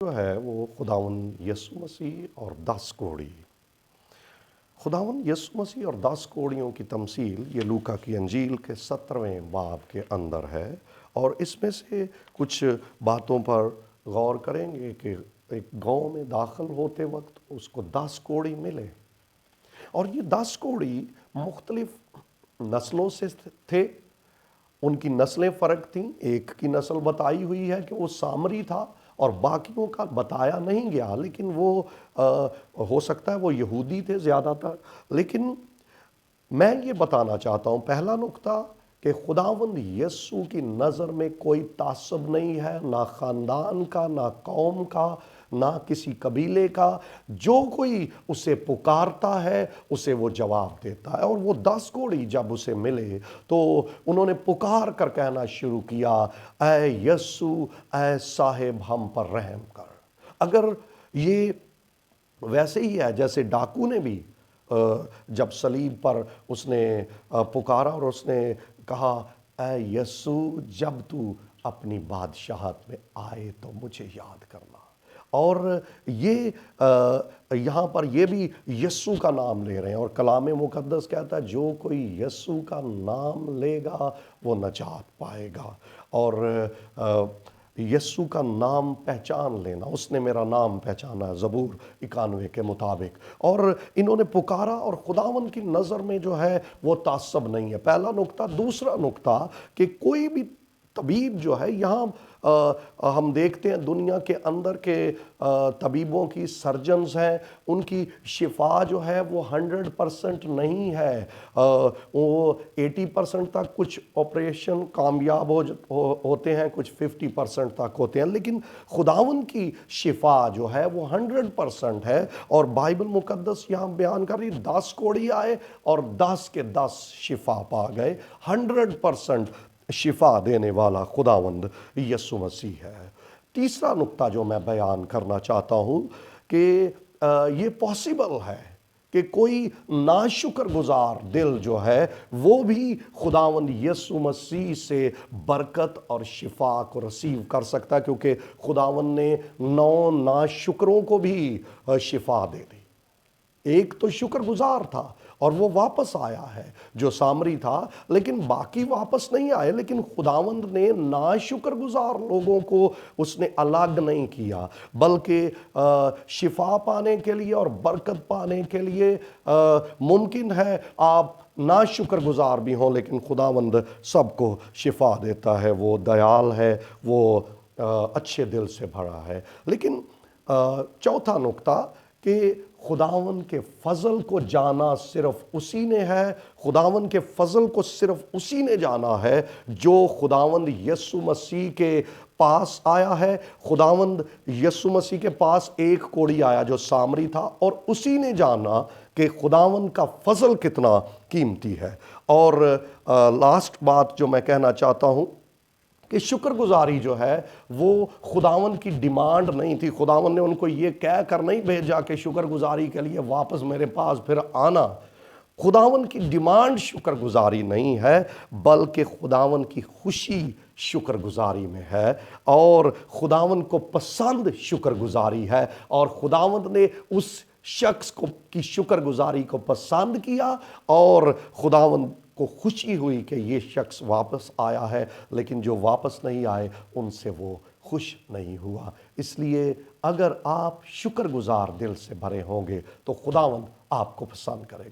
جو ہے وہ خداوند یسوع مسیح اور 10 کوڑی۔ خداوند یسوع مسیح اور 10 کوڑیوں کی تمثیل یہ لوکا کی انجیل کے 17ویں باب کے اندر ہے، اور اس میں سے کچھ باتوں پر غور کریں گے کہ ایک گاؤں میں داخل ہوتے وقت اس کو 10 کوڑی ملے، اور یہ 10 کوڑی مختلف نسلوں سے تھے۔ ان کی نسلیں فرق تھیں۔ ایک کی نسل بتائی ہوئی ہے کہ وہ سامری تھا، اور باقیوں کا بتایا نہیں گیا، لیکن وہ ہو سکتا ہے وہ یہودی تھے زیادہ تر۔ لیکن میں یہ بتانا چاہتا ہوں، پہلا نقطہ کہ خداوند یسوع کی نظر میں کوئی تعصب نہیں ہے، نہ خاندان کا، نہ قوم کا، نہ کسی قبیلے کا۔ جو کوئی اسے پکارتا ہے اسے وہ جواب دیتا ہے، اور وہ 10 کوڑی جب اسے ملے تو انہوں نے پکار کر کہنا شروع کیا، اے یسوع، اے صاحب ہم پر رحم کر۔ اگر یہ ویسے ہی ہے جیسے ڈاکو نے بھی جب صلیب پر اس نے پکارا اور اس نے کہا، اے یسوع، جب تو اپنی بادشاہت میں آئے تو مجھے یاد کرنا۔ اور یہ یہاں پر یہ بھی یسوع کا نام لے رہے ہیں، اور کلام مقدس کہتا ہے جو کوئی یسوع کا نام لے گا وہ نجات پائے گا۔ اور یسوع کا نام پہچان لینا، اس نے میرا نام پہچانا، زبور 91 کے مطابق۔ اور انہوں نے پکارا، اور خداوند کی نظر میں جو ہے وہ تعصب نہیں ہے، پہلا نقطہ۔ دوسرا نقطہ کہ کوئی بھی طبیب جو ہے، یہاں ہم دیکھتے ہیں دنیا کے اندر کے طبیبوں کی، سرجنز ہیں، ان کی شفا جو ہے وہ 100% نہیں ہے، وہ 80% تک کچھ آپریشن کامیاب ہوتے ہیں، کچھ 50% تک ہوتے ہیں، لیکن خداوند کی شفا جو ہے وہ 100% ہے۔ اور بائبل مقدس یہاں بیان کر رہی 10 کوڑی آئے اور 10 کے 10 شفا پا گئے۔ 100% شفا دینے والا خداوند یسوع مسیح ہے۔ تیسرا نقطہ جو میں بیان کرنا چاہتا ہوں کہ یہ پاسبل ہے کہ کوئی ناشکر گزار دل جو ہے وہ بھی خداوند یسوع مسیح سے برکت اور شفا کو ریسیو کر سکتا ہے، کیونکہ خداوند نے 9 ناشکروں کو بھی شفا دے دی۔ ایک تو شکر گزار تھا اور وہ واپس آیا ہے جو سامری تھا، لیکن باقی واپس نہیں آئے۔ لیکن خداوند نے ناشکر گزار لوگوں کو اس نے الگ نہیں کیا، بلکہ شفا پانے کے لیے اور برکت پانے کے لیے ممکن ہے آپ ناشکر گزار بھی ہوں، لیکن خداوند سب کو شفا دیتا ہے، وہ دیال ہے، وہ اچھے دل سے بھرا ہے۔ لیکن چوتھا نقطہ کہ خداوند کے فضل کو جانا صرف اسی نے ہے، خداوند کے فضل کو صرف اسی نے جانا ہے جو خداوند یسوع مسیح کے پاس آیا ہے۔ خداوند یسوع مسیح کے پاس ایک کوڑی آیا جو سامری تھا، اور اسی نے جانا کہ خداوند کا فضل کتنا قیمتی ہے۔ اور لاسٹ بات جو میں کہنا چاہتا ہوں کہ شکر گزاری جو ہے وہ خداوند کی ڈیمانڈ نہیں تھی۔ خداوند نے ان کو یہ کہہ کر نہیں بھیجا کہ شکر گزاری کے لیے واپس میرے پاس پھر آنا۔ خداوند کی ڈیمانڈ شکر گزاری نہیں ہے، بلکہ خداوند کی خوشی شکر گزاری میں ہے، اور خداوند کو پسند شکر گزاری ہے، اور خداوند نے اس شخص کی شکر گزاری کو پسند کیا، اور خداوند کو خوشی ہوئی کہ یہ شخص واپس آیا ہے، لیکن جو واپس نہیں آئے ان سے وہ خوش نہیں ہوا۔ اس لیے اگر آپ شکر گزار دل سے بھرے ہوں گے تو خداوند آپ کو پسند کرے گا۔